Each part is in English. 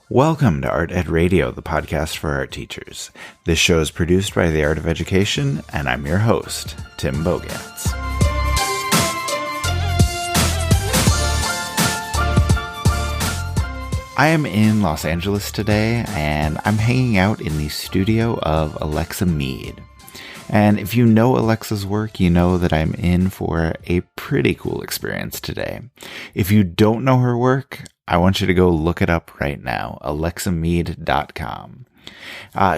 Welcome to Art Ed Radio, the podcast for art teachers. This show is produced by the Art of Education, and I'm your host, Tim Bogantz. I am in Los Angeles today, and I'm hanging out in the studio of Alexa Meade. And if you know Alexa's work, you know that I'm in for a pretty cool experience today. If you don't know her work, I want you to go look it up right now, alexameade.com.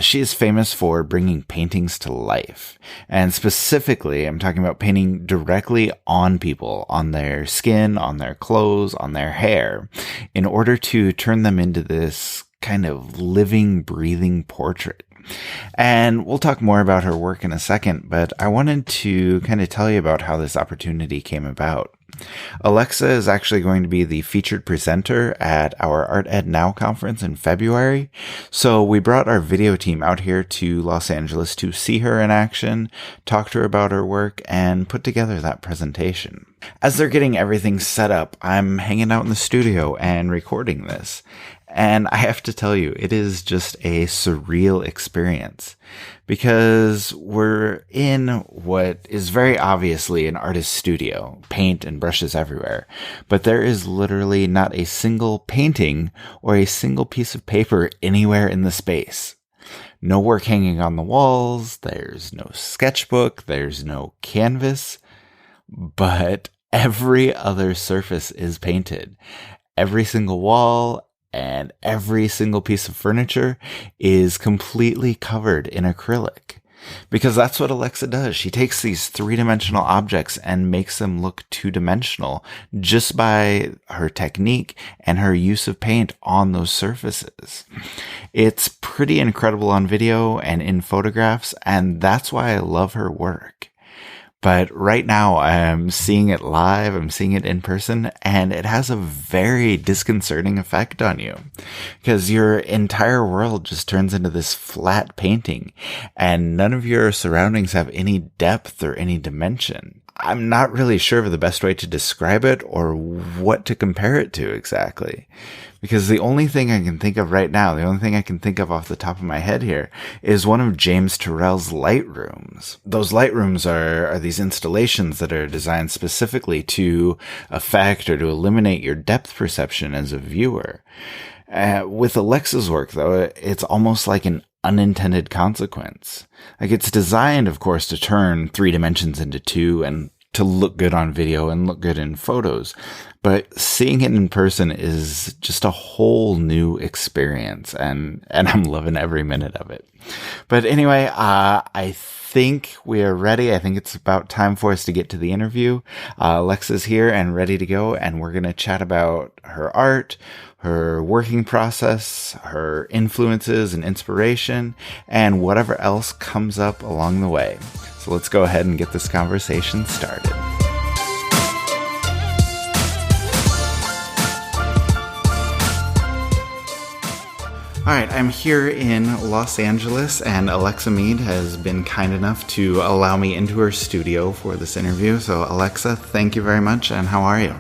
She is famous for bringing paintings to life. And specifically, I'm talking about painting directly on people, on their skin, on their clothes, on their hair, in order to turn them into this kind of living, breathing portrait. And we'll talk more about her work in a second, but I wanted to kind of tell you about how this opportunity came about. Alexa is actually going to be the featured presenter at our Art Ed Now conference in February. So we brought our video team out here to Los Angeles to see her in action, talk to her about her work, and put together that presentation. As they're getting everything set up, I'm hanging out in the studio and recording this. And I have to tell you, it is just a surreal experience because we're in what is very obviously an artist's studio, paint and brushes everywhere, but there is literally not a single painting or a single piece of paper anywhere in the space. No work hanging on the walls, there's no sketchbook, there's no canvas, but every other surface is painted. Every single wall and every single piece of furniture is completely covered in acrylic. Because that's what Alexa does. She takes these three-dimensional objects and makes them look two-dimensional just by her technique and her use of paint on those surfaces. It's pretty incredible on video and in photographs, and that's why I love her work. But right now I'm seeing it live, I'm seeing it in person, and it has a very disconcerting effect on you because your entire world just turns into this flat painting and none of your surroundings have any depth or any dimension. I'm not really sure of the best way to describe it or what to compare it to exactly. Because the only thing I can think of right now, the only thing I can think of off the top of my head here is one of James Turrell's light rooms. Those light rooms are these installations that are designed specifically to affect or to eliminate your depth perception as a viewer. With Alexa's work, though, it's almost like an unintended consequence. Like it's designed, of course, to turn 3 dimensions into 2 and to look good on video and look good in photos. But seeing it in person is just a whole new experience, and I'm loving every minute of it. But anyway, I think we are ready. I think it's about time for us to get to the interview. Alexa's here and ready to go, and we're going to chat about her art, her working process, her influences and inspiration, and whatever else comes up along the way. So let's go ahead and get this conversation started. All right, I'm here in Los Angeles, and Alexa Meade has been kind enough to allow me into her studio for this interview. So Alexa, thank you very much, and how are you?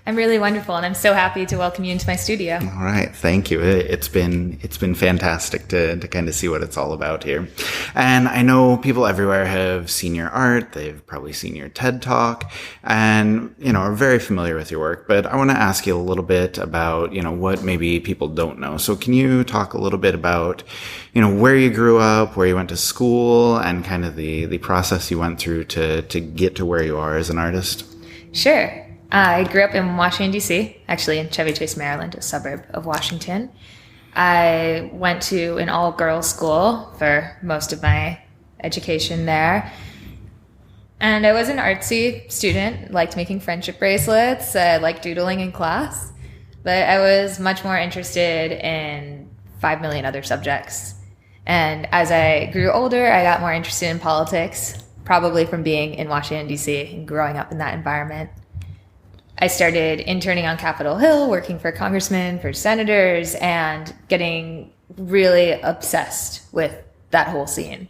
I'm really wonderful, and I'm so happy to welcome you into my studio. All right, thank you. It's been fantastic to kind of see what it's all about here. And I know people everywhere have seen your art. They've probably seen your TED Talk and, are very familiar with your work. But I want to ask you a little bit about, what maybe people don't know. So can you talk a little bit about, where you grew up, where you went to school, and kind of the process you went through to get to where you are as an artist? Sure. I grew up in Washington, D.C., actually in Chevy Chase, Maryland, a suburb of Washington. I went to an all-girls school for most of my education there. And I was an artsy student, liked making friendship bracelets, liked doodling in class. But I was much more interested in 5 million other subjects. And as I grew older, I got more interested in politics, probably from being in Washington, D.C. and growing up in that environment. I started interning on Capitol Hill, working for congressmen, for senators, and getting really obsessed with that whole scene.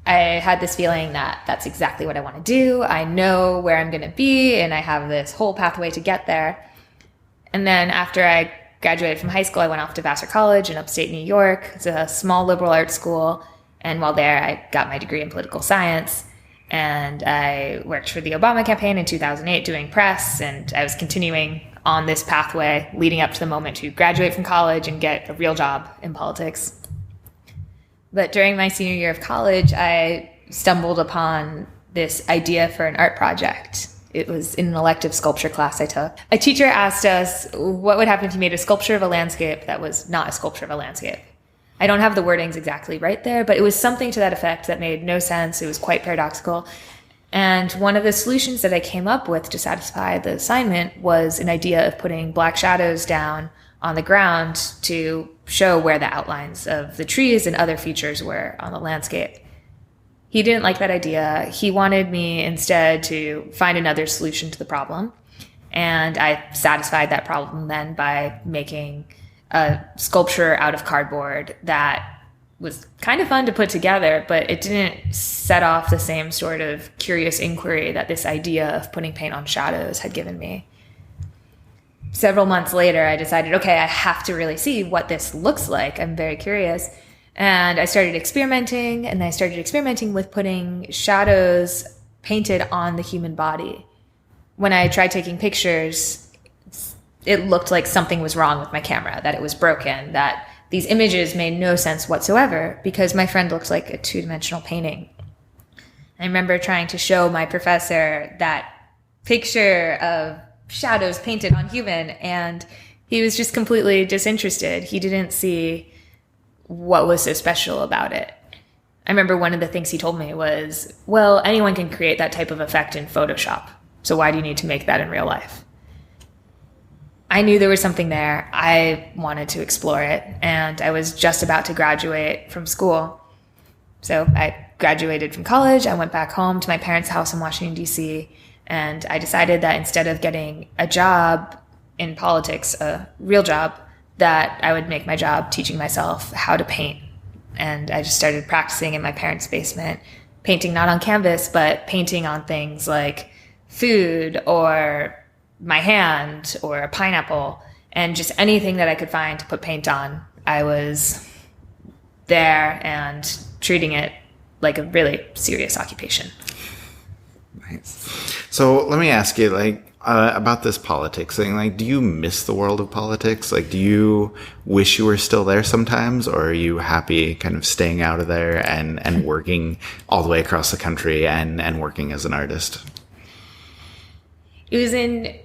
I had this feeling that that's exactly what I want to do. I know where I'm going to be, and I have this whole pathway to get there. And then after I graduated from high school, I went off to Vassar College in upstate New York. It's a small liberal arts school. And while there, I got my degree in political science. And I worked for the Obama campaign in 2008 doing press. And I was continuing on this pathway leading up to the moment to graduate from college and get a real job in politics. But during my senior year of college, I stumbled upon this idea for an art project. It was in an elective sculpture class I took. A teacher asked us what would happen if you made a sculpture of a landscape that was not a sculpture of a landscape. I don't have the wordings exactly right there, but it was something to that effect that made no sense. It was quite paradoxical. And one of the solutions that I came up with to satisfy the assignment was an idea of putting black shadows down on the ground to show where the outlines of the trees and other features were on the landscape. He didn't like that idea. He wanted me instead to find another solution to the problem. And I satisfied that problem then by making a sculpture out of cardboard that was kind of fun to put together, but it didn't set off the same sort of curious inquiry that this idea of putting paint on shadows had given me. Several months later, I decided, okay, I have to really see what this looks like. I'm very curious. And I started experimenting, and I started experimenting with putting shadows painted on the human body. When I tried taking pictures, it looked like something was wrong with my camera, that it was broken, that these images made no sense whatsoever because my friend looked like a two-dimensional painting. I remember trying to show my professor that picture of shadows painted on human, and he was just completely disinterested. He didn't see what was so special about it. I remember one of the things he told me was, well, anyone can create that type of effect in Photoshop, so why do you need to make that in real life? I knew there was something there. I wanted to explore it, and I was just about to graduate from school. So I graduated from college. I went back home to my parents' house in Washington, D.C., and I decided that instead of getting a job in politics, a real job, that I would make my job teaching myself how to paint. And I just started practicing in my parents' basement, painting not on canvas, but painting on things like food or my hand or a pineapple, and just anything that I could find to put paint on. I was there and treating it like a really serious occupation. Nice. So let me ask you, about this politics thing. Do you miss the world of politics? Do you wish you were still there sometimes, or are you happy kind of staying out of there and working all the way across the country and working as an artist? It was in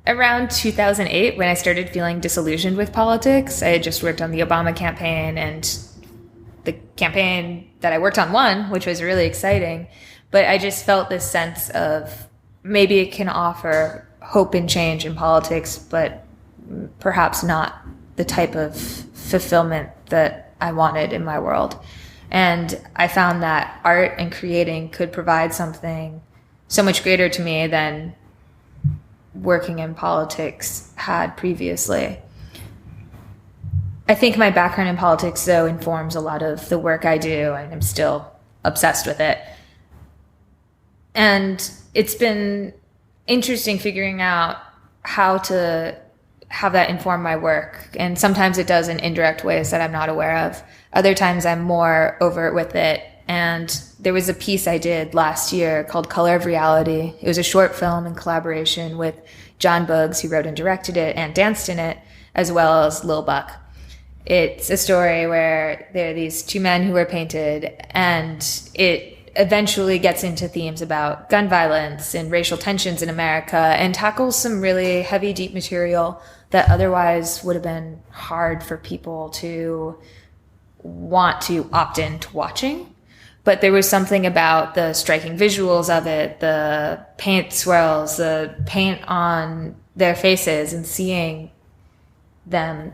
around 2008 when I started feeling disillusioned with politics. I had just worked on the Obama campaign, and the campaign that I worked on won, which was really exciting. But I just felt this sense of maybe it can offer hope and change in politics, but perhaps not the type of fulfillment that I wanted in my world. And I found that art and creating could provide something so much greater to me than working in politics had previously. I think my background in politics, though, informs a lot of the work I do, and I'm still obsessed with it. And it's been interesting figuring out how to have that inform my work. And sometimes it does in indirect ways that I'm not aware of. Other times I'm more overt with it. And there was a piece I did last year called Color of Reality. It was a short film in collaboration with John Buggs, who wrote and directed it and danced in it, as well as Lil Buck. It's a story where there are these two men who are painted, and it eventually gets into themes about gun violence and racial tensions in America, and tackles some really heavy, deep material that otherwise would have been hard for people to want to opt into watching. But there was something about the striking visuals of it, the paint swirls, the paint on their faces, and seeing them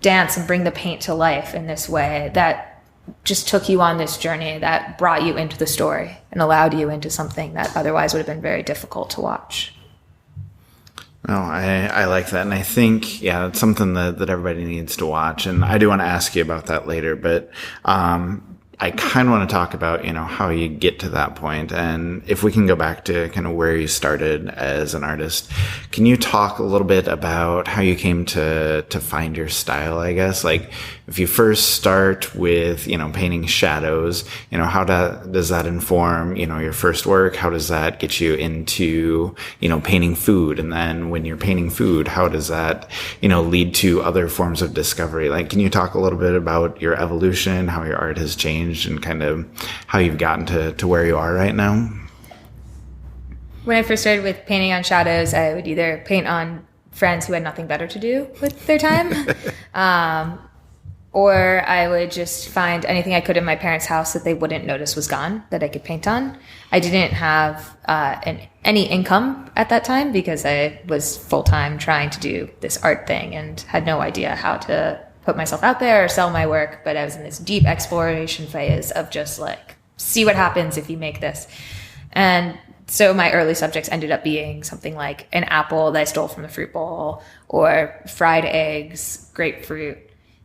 dance and bring the paint to life in this way that just took you on this journey, that brought you into the story and allowed you into something that otherwise would have been very difficult to watch. No, I like that. And I think, yeah, it's something that everybody needs to watch. And I do want to ask you about that later. But I kind of want to talk about, how you get to that point. And if we can go back to kind of where you started as an artist, can you talk a little bit about how you came to find your style, I guess? Like if you first start with, painting shadows, how does that inform, your first work? How does that get you into, painting food? And then when you're painting food, how does that, lead to other forms of discovery? Like, can you talk a little bit about your evolution, how your art has changed, and kind of how you've gotten to where you are right now? When I first started with painting on shadows, I would either paint on friends who had nothing better to do with their time, or I would just find anything I could in my parents' house that they wouldn't notice was gone that I could paint on. I didn't have any income at that time because I was full-time trying to do this art thing and had no idea how to put myself out there or sell my work, but I was in this deep exploration phase of just like, see what happens if you make this. And so my early subjects ended up being something like an apple that I stole from the fruit bowl, or fried eggs, grapefruit,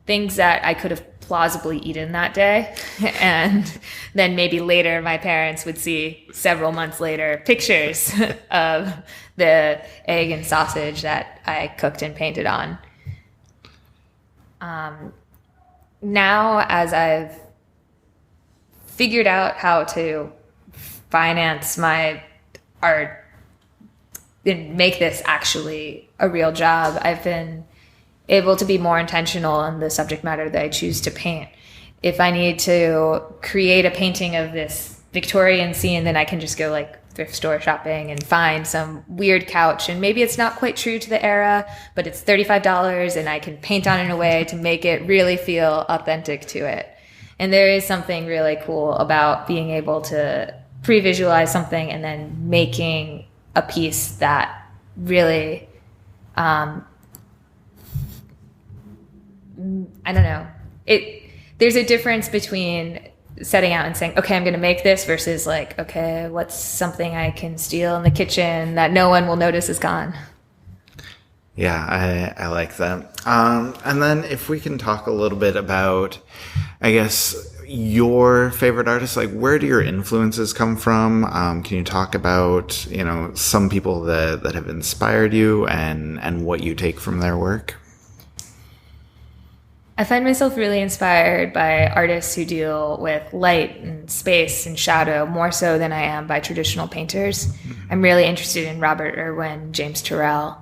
things that I could have plausibly eaten that day. And then maybe later my parents would see several months later pictures of the egg and sausage that I cooked and painted on. Now, as I've figured out how to finance my art and make this actually a real job, I've been able to be more intentional in the subject matter that I choose to paint. If I need to create a painting of this Victorian scene, then I can just go like thrift store shopping and find some weird couch, and maybe it's not quite true to the era, but it's $35 and I can paint on it in a way to make it really feel authentic to it. And there is something really cool about being able to pre-visualize something and then making a piece that really, I don't know. There's a difference between setting out and saying, okay, I'm going to make this, versus like, okay, what's something I can steal in the kitchen that no one will notice is gone? Yeah, I like that. And then if we can talk a little bit about, I guess, your favorite artists, like where do your influences come from? Can you talk about, some people that have inspired you and what you take from their work? I find myself really inspired by artists who deal with light and space and shadow more so than I am by traditional painters. Mm-hmm. I'm really interested in Robert Irwin, James Turrell.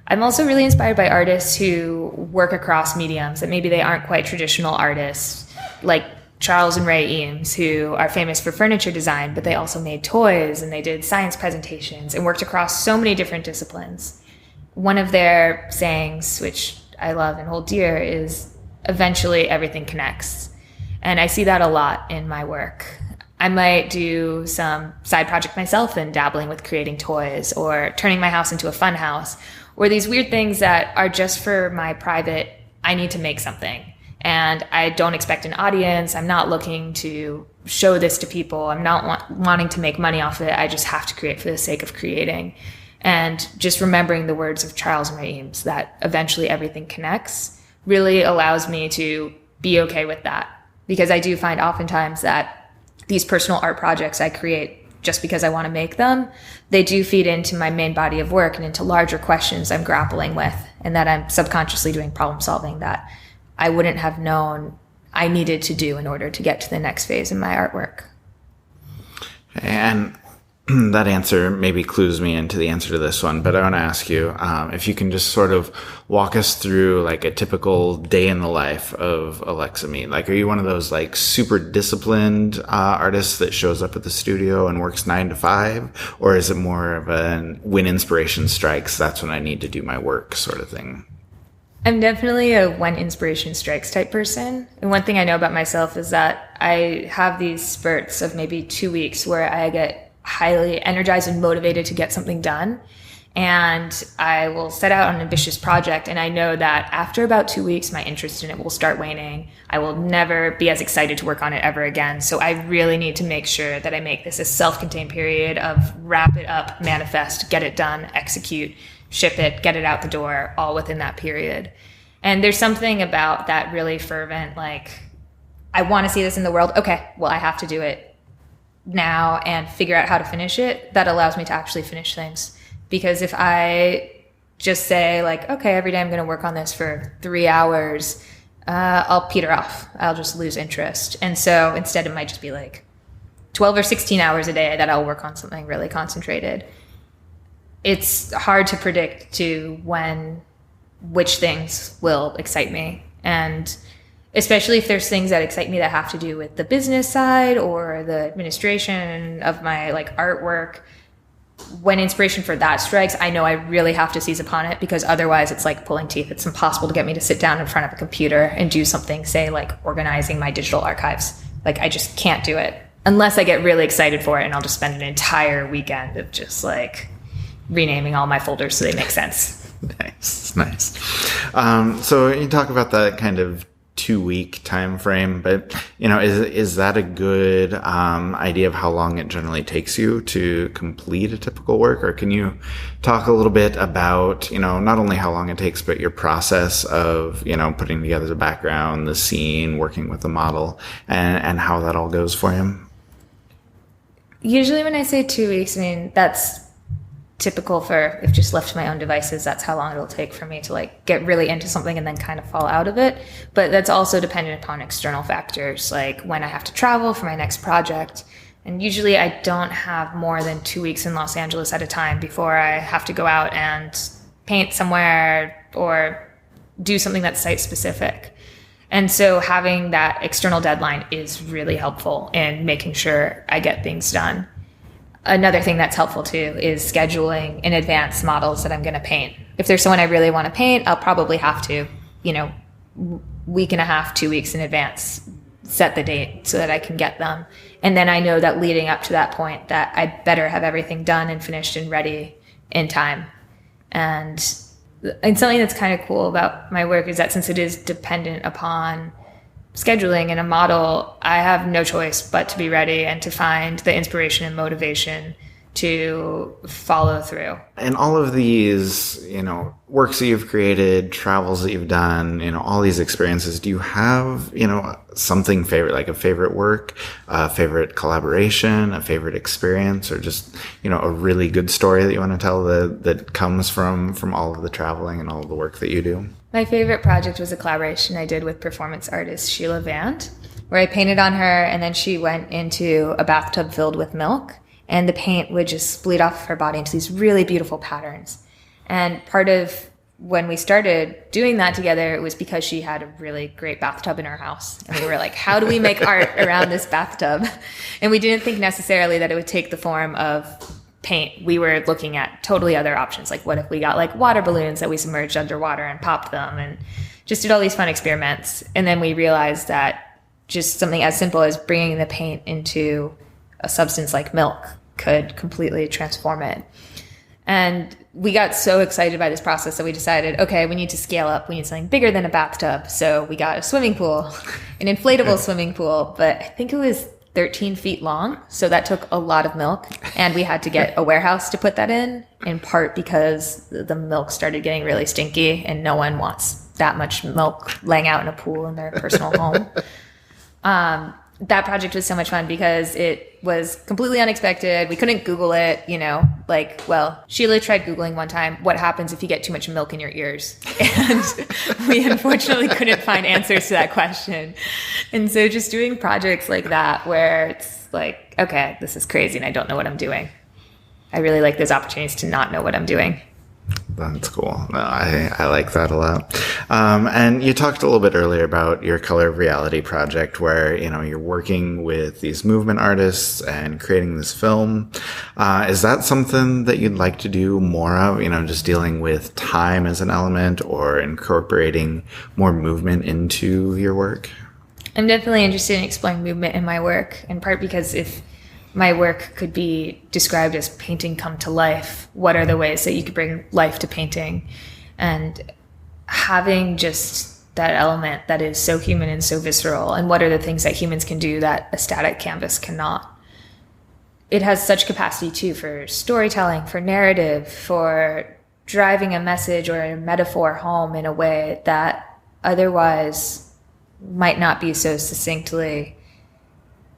I'm also really inspired by artists who work across mediums that maybe they aren't quite traditional artists, like Charles and Ray Eames, who are famous for furniture design, but they also made toys and they did science presentations and worked across so many different disciplines. One of their sayings, which I love and hold dear, is eventually everything connects. And I see that a lot in my work. I might do some side project myself and dabbling with creating toys or turning my house into a fun house, or these weird things that are just for my private, I need to make something. And I don't expect an audience. I'm not looking to show this to people. I'm not wanting to make money off of it. I just have to create for the sake of creating. And just remembering the words of Charles and Ray Eames, that eventually everything connects, really allows me to be okay with that. Because I do find oftentimes that these personal art projects I create just because I want to make them, they do feed into my main body of work and into larger questions I'm grappling with, and that I'm subconsciously doing problem solving that I wouldn't have known I needed to do in order to get to the next phase in my artwork. And that answer maybe clues me into the answer to this one, but I want to ask you if you can just sort of walk us through like a typical day in the life of Alexa Meade. Like, are you one of those like super disciplined artists that shows up at the studio and works 9 to 5, or is it more of a when inspiration strikes, that's when I need to do my work sort of thing? I'm definitely a when inspiration strikes type person. And one thing I know about myself is that I have these spurts of maybe 2 weeks where I get highly energized and motivated to get something done. And I will set out on an ambitious project. And I know that after about 2 weeks, my interest in it will start waning. I will never be as excited to work on it ever again. So I really need to make sure that I make this a self-contained period of wrap it up, manifest, get it done, execute, ship it, get it out the door, all within that period. And there's something about that really fervent, like, I want to see this in the world. Okay, well, I have to do it now and figure out how to finish it. That allows me to actually finish things. Because if I just say like, okay, every day I'm going to work on this for 3 hours, I'll peter off. I'll just lose interest. And so instead it might just be like 12 or 16 hours a day that I'll work on something really concentrated. It's hard to predict which things will excite me. And especially if there's things that excite me that have to do with the business side or the administration of my like artwork. When inspiration for that strikes, I know I really have to seize upon it, because otherwise it's like pulling teeth. It's impossible to get me to sit down in front of a computer and do something, say like organizing my digital archives. Like I just can't do it unless I get really excited for it, and I'll just spend an entire weekend of just like renaming all my folders so they make sense. Nice. So you talk about that kind of 2-week time frame, but is that a good idea of how long it generally takes you to complete a typical work? Or can you talk a little bit about not only how long it takes, but your process of putting together the background, the scene, working with the model, and how that all goes for you? Usually when I say 2 weeks, I mean that's typical for, if just left to my own devices, that's how long it'll take for me to like get really into something and then kind of fall out of it. But that's also dependent upon external factors, like when I have to travel for my next project. And usually I don't have more than 2 weeks in Los Angeles at a time before I have to go out and paint somewhere or do something that's site specific. And so having that external deadline is really helpful in making sure I get things done. Another thing that's helpful too is scheduling in advance models that I'm going to paint. If there's someone I really want to paint, I'll probably have to, week and a half, 2 weeks in advance, set the date so that I can get them. And then I know that leading up to that point that I better have everything done and finished and ready in time. And something that's kind of cool about my work is that since it is dependent upon scheduling and a model, I have no choice but to be ready and to find the inspiration and motivation to follow through. And all of these, works that you've created, travels that you've done, all these experiences, do you have, something favorite, like a favorite work, a favorite collaboration, a favorite experience, or just, a really good story that you want to tell that comes from all of the traveling and all of the work that you do? My favorite project was a collaboration I did with performance artist Sheila Vand, where I painted on her and then she went into a bathtub filled with milk, and the paint would just bleed off of her body into these really beautiful patterns. And part of when we started doing that together, it was because she had a really great bathtub in her house. And we were like, how do we make art around this bathtub? And we didn't think necessarily that it would take the form of paint. We were looking at totally other options. Like, what if we got like water balloons that we submerged underwater and popped them, and just did all these fun experiments. And then we realized that just something as simple as bringing the paint into a substance like milk could completely transform it. And we got so excited by this process that we decided, okay, we need to scale up. We need something bigger than a bathtub. So we got a swimming pool, an inflatable swimming pool, but I think it was 13 feet long. So that took a lot of milk, and we had to get a warehouse to put that in part because the milk started getting really stinky and no one wants that much milk laying out in a pool in their personal home. That project was so much fun because it was completely unexpected. We couldn't Google it, Sheila tried Googling one time, what happens if you get too much milk in your ears? And we unfortunately couldn't find answers to that question. And so just doing projects like that where it's like, okay, this is crazy and I don't know what I'm doing. I really like those opportunities to not know what I'm doing. That's cool. No, I like that a lot. And you talked a little bit earlier about your Color of Reality project where, you're working with these movement artists and creating this film. Is that something that you'd like to do more of, just dealing with time as an element or incorporating more movement into your work? I'm definitely interested in exploring movement in my work, in part because if my work could be described as painting come to life, what are the ways that you could bring life to painting? And having just that element that is so human and so visceral, and what are the things that humans can do that a static canvas cannot? It has such capacity too for storytelling, for narrative, for driving a message or a metaphor home in a way that otherwise might not be so succinctly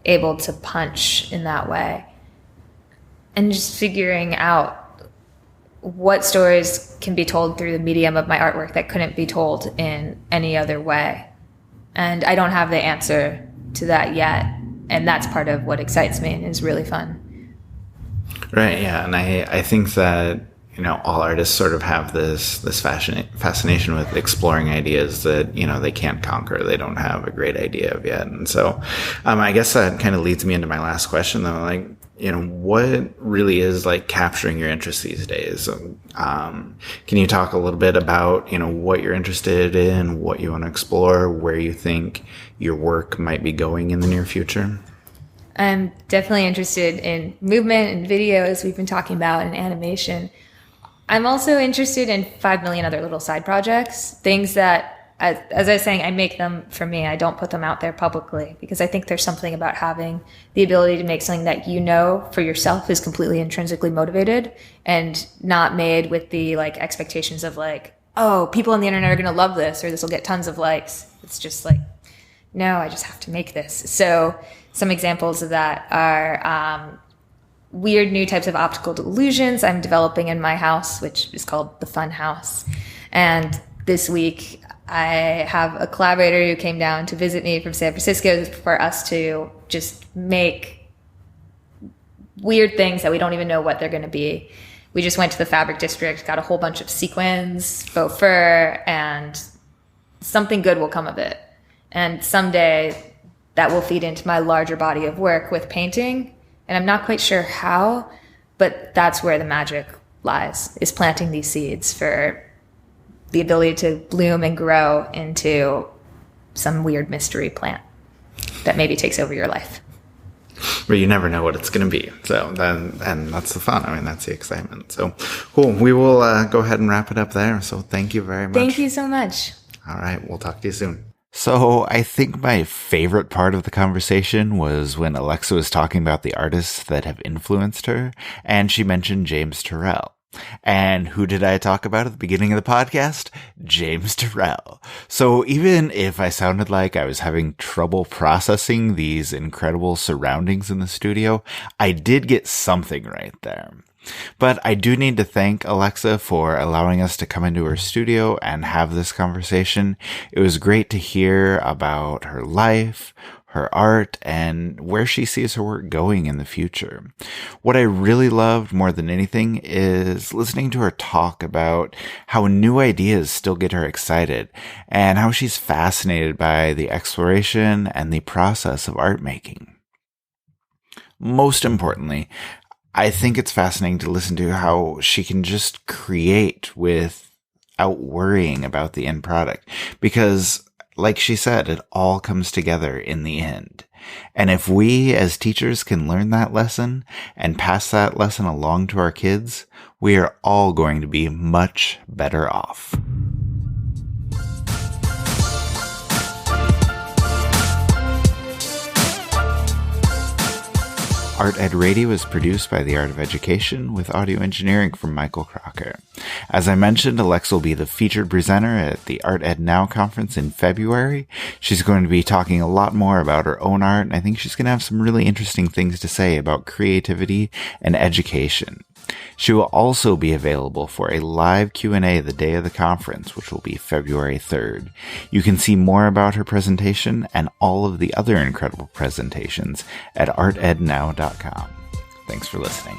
able to punch in that way. And just figuring out what stories can be told through the medium of my artwork that couldn't be told in any other way. And I don't have the answer to that yet. And that's part of what excites me and is really fun. Right, yeah. And I think that, all artists sort of have this fascination with exploring ideas that, they can't conquer. They don't have a great idea of yet. And so I guess that kind of leads me into my last question, though. Like, what really is like capturing your interest these days? Can you talk a little bit about, what you're interested in, what you want to explore, where you think your work might be going in the near future? I'm definitely interested in movement and video, as we've been talking about, and animation. I'm also interested in 5 million other little side projects, things that, as I was saying, I make them for me. I don't put them out there publicly because I think there's something about having the ability to make something that for yourself is completely intrinsically motivated and not made with the like expectations of like, oh, people on the internet are going to love this or this will get tons of likes. It's just like, no, I just have to make this. So some examples of that are weird new types of optical illusions I'm developing in my house, which is called the Fun House. And this week, I have a collaborator who came down to visit me from San Francisco for us to just make weird things that we don't even know what they're going to be. We just went to the fabric district, got a whole bunch of sequins, faux fur, and something good will come of it. And someday that will feed into my larger body of work with painting. And I'm not quite sure how, but that's where the magic lies, is planting these seeds for the ability to bloom and grow into some weird mystery plant that maybe takes over your life. But you never know what it's going to be. So and that's the fun. I mean, that's the excitement. So cool. We will go ahead and wrap it up there. So thank you very much. Thank you so much. All right. We'll talk to you soon. So I think my favorite part of the conversation was when Alexa was talking about the artists that have influenced her, and she mentioned James Turrell. And who did I talk about at the beginning of the podcast? James Turrell. So even if I sounded like I was having trouble processing these incredible surroundings in the studio, I did get something right there. But I do need to thank Alexa for allowing us to come into her studio and have this conversation. It was great to hear about her life, her art, and where she sees her work going in the future. What I really loved more than anything is listening to her talk about how new ideas still get her excited and how she's fascinated by the exploration and the process of art making. Most importantly, I think it's fascinating to listen to how she can just create without worrying about the end product. Because, like she said, it all comes together in the end. And if we as teachers can learn that lesson and pass that lesson along to our kids, we are all going to be much better off. Art Ed Radio is produced by The Art of Education with audio engineering from Michael Crocker. As I mentioned, Alexa will be the featured presenter at the Art Ed Now conference in February. She's going to be talking a lot more about her own art, and I think she's going to have some really interesting things to say about creativity and education. She will also be available for a live Q&A the day of the conference, which will be February 3rd. You can see more about her presentation and all of the other incredible presentations at artednow.com. Thanks for listening.